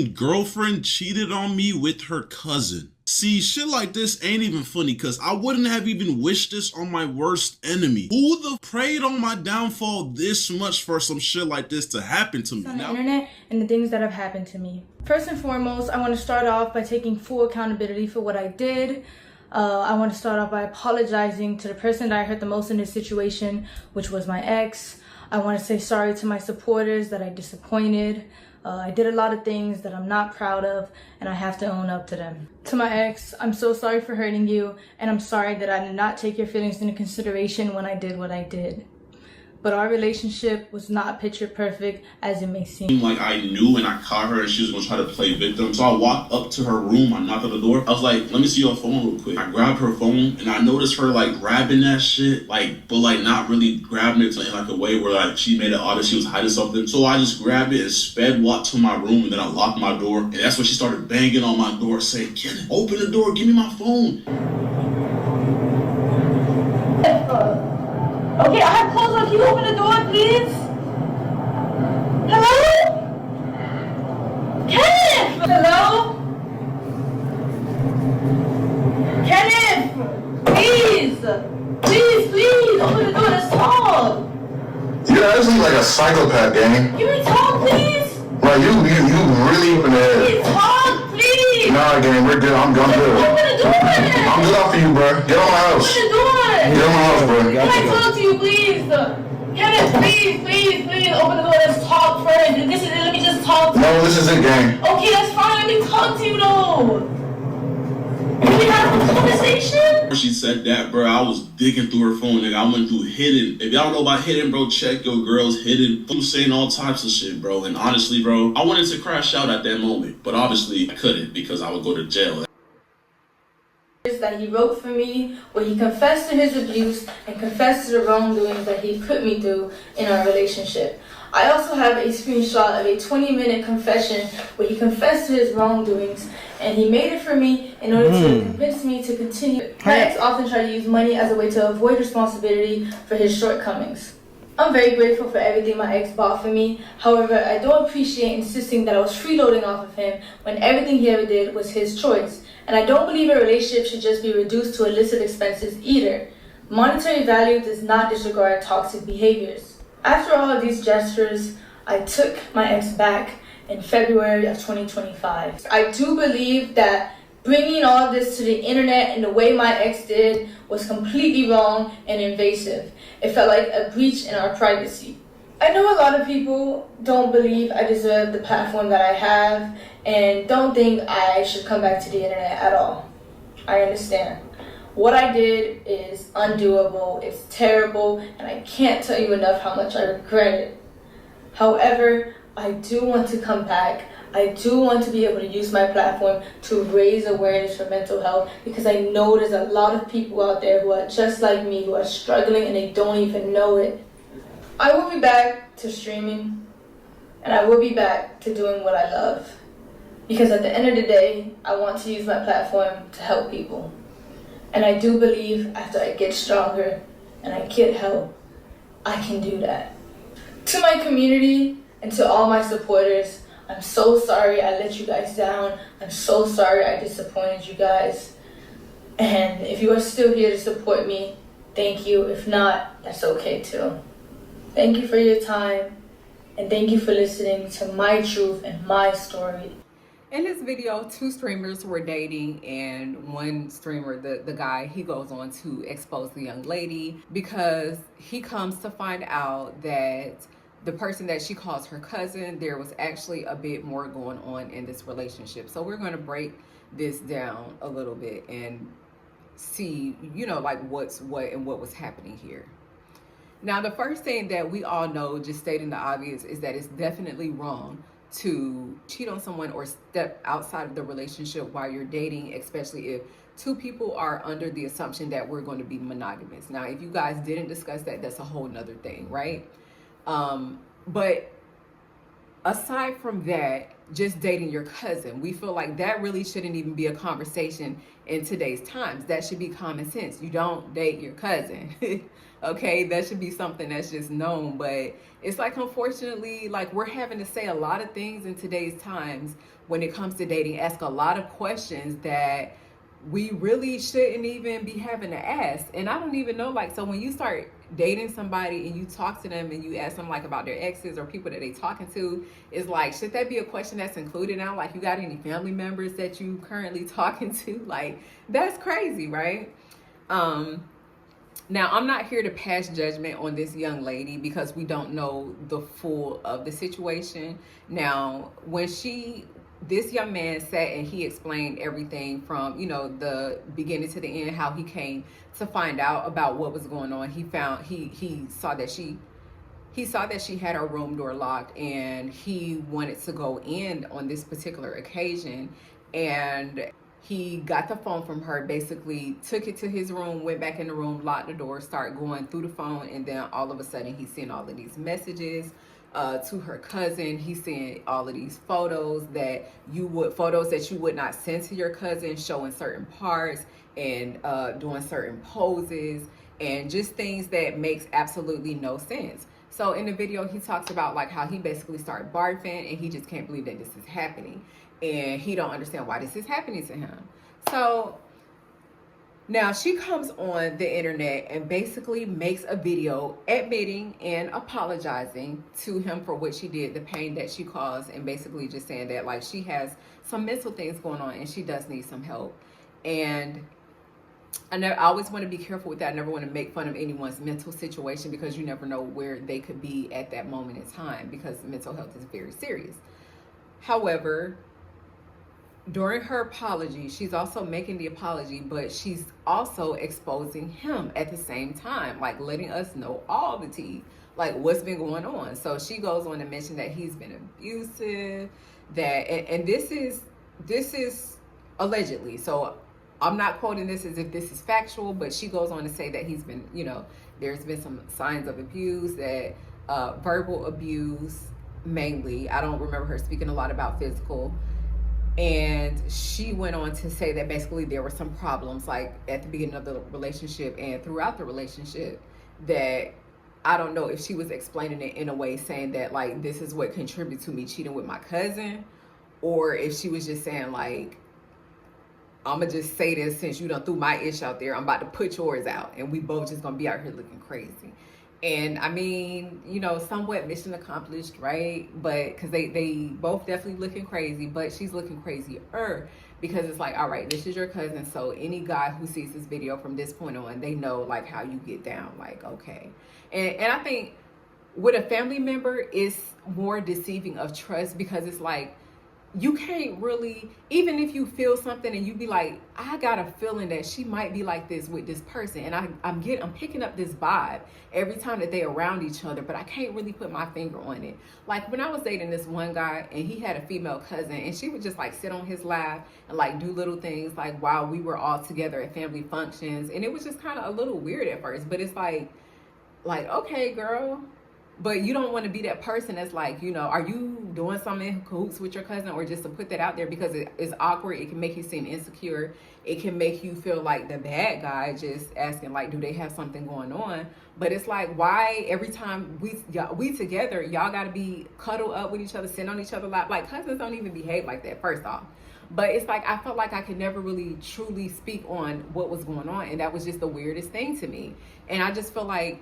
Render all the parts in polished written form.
girlfriend cheated on me with her cousin. See, shit like this ain't even funny because I wouldn't have even wished this on my worst enemy. Who the preyed on my downfall this much for some shit like this to happen to me? On the internet and the things that have happened to me. First and foremost, I want to start off by taking full accountability for what I did. I want to start off by apologizing to the person that I hurt the most in this situation, which was my ex. I want to say sorry to my supporters that I disappointed. I did a lot of things that I'm not proud of, and I have to own up to them. To my ex, I'm so sorry for hurting you, and I'm sorry that I did not take your feelings into consideration when I did what I did. But our relationship was not picture perfect as it may seem. Like I knew and I caught her and she was gonna try to play victim. So I walked up to her room, I knocked on the door. I was like, let me see your phone real quick. I grabbed her phone and I noticed her like grabbing that shit, but not really grabbing it in like a way where like she made it obvious she was hiding something. So I just grabbed it and sped walked to my room and then I locked my door. And that's when she started banging on my door saying, Kenneth, open the door, give me my phone. Okay, I have clothes on. Can you open the door, please? Hello? Kenneth! Hello? Kenneth! Please! Please! Open the door, let's talk! Yeah, this is like a psychopath, gang. Give me talk, please! Like, you really up in the head. Please talk, please! Nah, gang, we're good. I'm good. Open the door! I'm good off for you, bro. Get on my house. Open the door! Get on my house, bro. Can I talk to you, please? Kenneth, please, open the door. Let's talk first. Let me just talk. No, this is it, gang. Okay, that's fine. Let me talk to you, though. Can we have a conversation? She said that, bro, I was digging through her phone, nigga. I went through hidden. If y'all know about hidden, bro, check your girl's hidden. I'm saying all types of shit, bro. And honestly, bro, I wanted to crash out at that moment. But obviously, I couldn't because I would go to jail. That he wrote for me, where he confessed to his abuse and confessed to the wrongdoings that he put me through in our relationship. I also have a screenshot of a 20-minute confession where he confessed to his wrongdoings, and he made it for me in order to convince me to continue. My ex often tried to use money as a way to avoid responsibility for his shortcomings. I'm very grateful for everything my ex bought for me. However, I don't appreciate insisting that I was freeloading off of him when everything he ever did was his choice. And I don't believe a relationship should just be reduced to illicit expenses either. Monetary value does not disregard toxic behaviors. After all of these gestures, I took my ex back in February of 2025. I do believe that bringing all of this to the internet and the way my ex did was completely wrong and invasive. It felt like a breach in our privacy. I know a lot of people don't believe I deserve the platform that I have and don't think I should come back to the internet at all. I understand. What I did is undoable, it's terrible, and I can't tell you enough how much I regret it. However, I do want to come back. I do want to be able to use my platform to raise awareness for mental health because I know there's a lot of people out there who are just like me, who are struggling and they don't even know it. I will be back to streaming, and I will be back to doing what I love. Because at the end of the day, I want to use my platform to help people. And I do believe after I get stronger and I get help, I can do that. To my community and to all my supporters, I'm so sorry I let you guys down. I'm so sorry I disappointed you guys. And if you are still here to support me, thank you. If not, that's okay too. Thank you for your time, and thank you for listening to my truth and my story. In this video, two streamers were dating, and one streamer, the guy, he goes on to expose the young lady because he comes to find out that the person that she calls her cousin, there was actually a bit more going on in this relationship. So we're going to break this down a little bit and see, like what's what and what was happening here. Now, the first thing that we all know, just stating the obvious, is that it's definitely wrong to cheat on someone or step outside of the relationship while you're dating, especially if two people are under the assumption that we're going to be monogamous. Now, if you guys didn't discuss that, that's a whole nother thing, right? But aside from that, just dating your cousin. We feel like that really shouldn't even be a conversation in today's times. That should be common sense. You don't date your cousin. Okay, that should be something that's just known. But it's like, unfortunately, like, we're having to say a lot of things in today's times when it comes to dating, ask a lot of questions that we really shouldn't even be having to ask. And I don't even know, like, so when you start dating somebody and you talk to them and you ask them like about their exes or people that they talking to, is like, should that be a question that's included now? Like, you got any family members that you currently talking to? Like, that's crazy, right? Now, I'm not here to pass judgment on this young lady because we don't know the full of the situation. Now, when this young man sat and he explained everything from, you know, the beginning to the end, how he came to find out about what was going on. He saw that she had her room door locked, and he wanted to go in on this particular occasion. And he got the phone from her, basically took it to his room, went back in the room, locked the door, started going through the phone, and then all of a sudden he's seeing all of these messages to her cousin. He's seeing all of these photos that you would not send to your cousin, showing certain parts and doing certain poses and just things that makes absolutely no sense. So in the video, he talks about like how he basically started barfing and he just can't believe that this is happening. And he don't understand why this is happening to him. So now she comes on the internet and basically makes a video admitting and apologizing to him for what she did, the pain that she caused, and basically just saying that like she has some mental things going on and she does need some help. And I always want to be careful with that. I never want to make fun of anyone's mental situation because you never know where they could be at that moment in time, because mental health is very serious. However, during her apology, she's also making the apology, but she's also exposing him at the same time, like letting us know all the tea, like what's been going on. So she goes on to mention that he's been abusive, and this is allegedly. So I'm not quoting this as if this is factual, but she goes on to say that he's been, you know, there's been some signs of abuse, that verbal abuse mainly. I don't remember her speaking a lot about physical. And she went on to say that basically there were some problems like at the beginning of the relationship and throughout the relationship, that I don't know if she was explaining it in a way saying that like this is what contributed to me cheating with my cousin, or if she was just saying like, I'm gonna just say this, since you done threw my ish out there, I'm about to put yours out and we both just gonna be out here looking crazy. And I mean, you know, somewhat mission accomplished, right? But because they both definitely looking crazy, but she's looking crazier because it's like, all right, this is your cousin. So any guy who sees this video from this point on, they know like how you get down, like, okay. And I think with a family member, it's more deceiving of trust, because it's like, you can't really, even if you feel something and you be like, I got a feeling that she might be like this with this person, and I'm picking up this vibe every time that they around each other, but I can't really put my finger on it. Like when I was dating this one guy and he had a female cousin, and she would just like sit on his lap and like do little things like while we were all together at family functions, and it was just kind of a little weird at first, but it's like okay, girl. But you don't want to be that person that's like, you know, are you doing something in cahoots with your cousin, or just to put that out there because it's awkward. It can make you seem insecure. It can make you feel like the bad guy, just asking like, do they have something going on? But it's like, why every time we together, y'all got to be cuddled up with each other, sit on each other's lap? Like cousins don't even behave like that, first off. But it's like, I felt like I could never really truly speak on what was going on. And that was just the weirdest thing to me. And I just feel like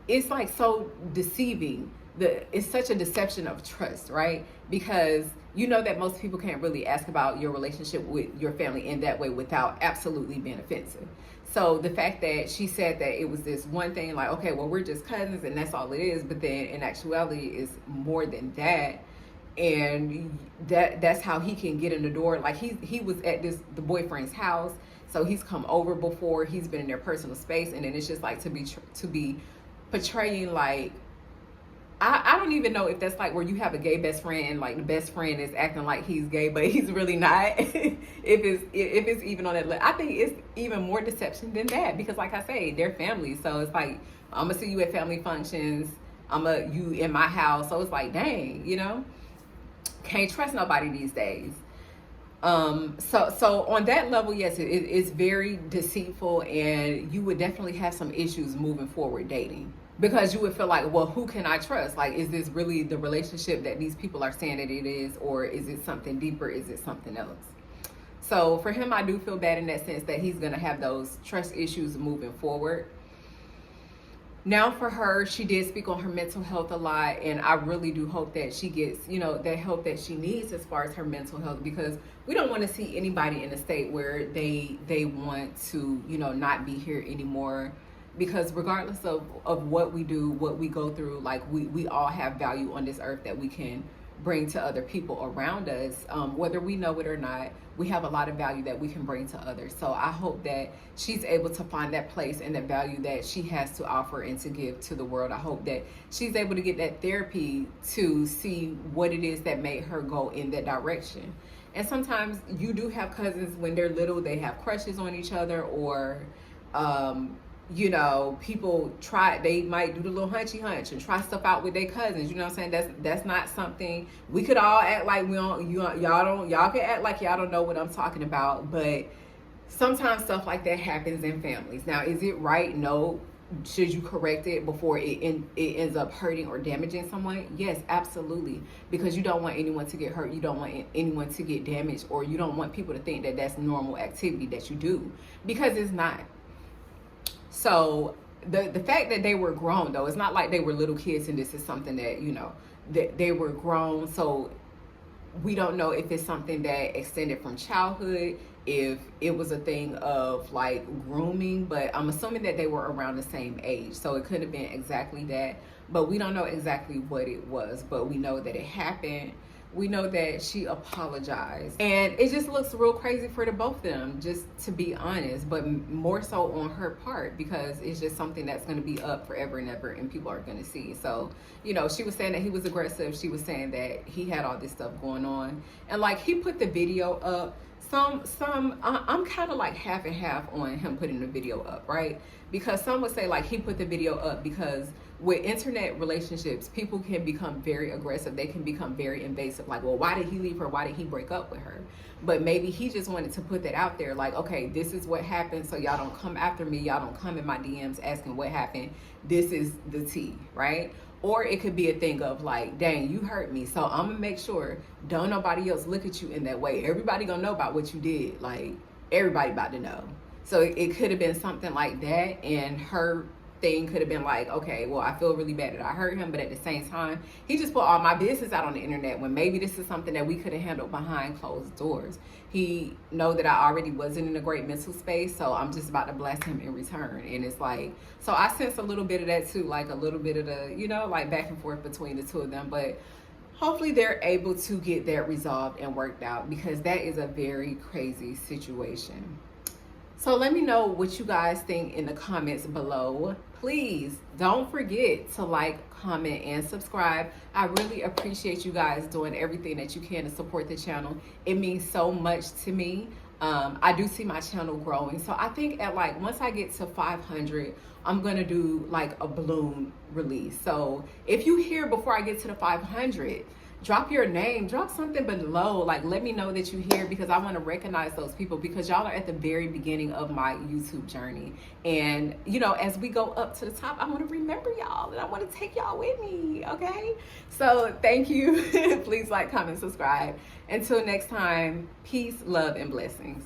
it's like so deceiving. It's such a deception of trust, right? Because you know that most people can't really ask about your relationship with your family in that way without absolutely being offensive. So the fact that she said that it was this one thing, like, okay, well, we're just cousins and that's all it is, but then in actuality it's more than that. And that's how he can get in the door. Like he was at the boyfriend's house, so he's come over before, he's been in their personal space, and then it's just like to be portraying like, I don't even know if that's like where you have a gay best friend and like the best friend is acting like he's gay but he's really not. if it's even on that level, I think it's even more deception than that, because like I say, they're family. So it's like, I'm gonna see you at family functions, you in my house, so it's like, dang, you know. can't trust nobody these days. So on that level, yes, it's very deceitful, and you would definitely have some issues moving forward dating, because you would feel like, well, who can I trust? Like, is this really the relationship that these people are saying that it is, or is it something deeper? Is it something else? So for him, I do feel bad in that sense that he's going to have those trust issues moving forward. Now for her, she did speak on her mental health a lot, and I really do hope that she gets, that help that she needs as far as her mental health, because we don't want to see anybody in a state where they want to, not be here anymore. Because regardless of what we do, what we go through, like we all have value on this earth that we can bring to other people around us, whether we know it or not. We have a lot of value that we can bring to others. So I hope that she's able to find that place and that value that she has to offer and to give to the world. I hope that she's able to get that therapy to see what it is that made her go in that direction. And sometimes you do have cousins when they're little, they have crushes on each other, or people they might do the little hunchy hunch and try stuff out with their cousins. You know what I'm saying? That's not something we could all act like we don't. Y'all can act like y'all don't know what I'm talking about. But sometimes stuff like that happens in families. Now, is it right? No. Should you correct it before it ends up hurting or damaging someone? Yes, absolutely. Because you don't want anyone to get hurt. You don't want anyone to get damaged, or you don't want people to think that that's normal activity that you do, because it's not. So the fact that they were grown, though, it's not like they were little kids and this is something that, that they were grown. So we don't know if it's something that extended from childhood, if it was a thing of like grooming, but I'm assuming that they were around the same age. So it could have been exactly that, but we don't know exactly what it was, but we know that it happened. We know that she apologized, and it just looks real crazy for the both of them, just to be honest, but more so on her part, because it's just something that's going to be up forever and ever, and people are going to see. So, she was saying that he was aggressive. She was saying that he had all this stuff going on, and like he put the video up. I'm kind of like half and half on him putting the video up, right? Because some would say like he put the video up because with internet relationships, people can become very aggressive. They can become very invasive. Like, well, why did he leave her? Why did he break up with her? But maybe he just wanted to put that out there. Like, okay, this is what happened. So y'all don't come after me. Y'all don't come in my DMs asking what happened. This is the tea, right? Or it could be a thing of like, dang, you hurt me, so I'm gonna make sure don't nobody else look at you in that way. Everybody gonna know about what you did. Like, everybody about to know. So it could have been something like that, and her thing could have been like, okay, well, I feel really bad that I hurt him, but at the same time, he just put all my business out on the internet when maybe this is something that we could have handled behind closed doors. He know that I already wasn't in a great mental space, so I'm just about to blast him in return. And it's like, so I sense a little bit of that too, like a little bit of the, like back and forth between the two of them. But hopefully they're able to get that resolved and worked out, because that is a very crazy situation. So let me know what you guys think in the comments below. Please don't forget to like, comment, and subscribe. I really appreciate you guys doing everything that you can to support the channel. It means so much to me. I do see my channel growing. So I think at like, once I get to 500, I'm gonna do like a balloon release. So if you hear before I get to the 500, drop your name, drop something below, like let me know that you here, because I want to recognize those people, because y'all are at the very beginning of my YouTube journey. And as we go up to the top, I want to remember y'all, and I want to take y'all with me. Okay, so thank you. Please like, comment, subscribe. Until next time, peace, love, and blessings.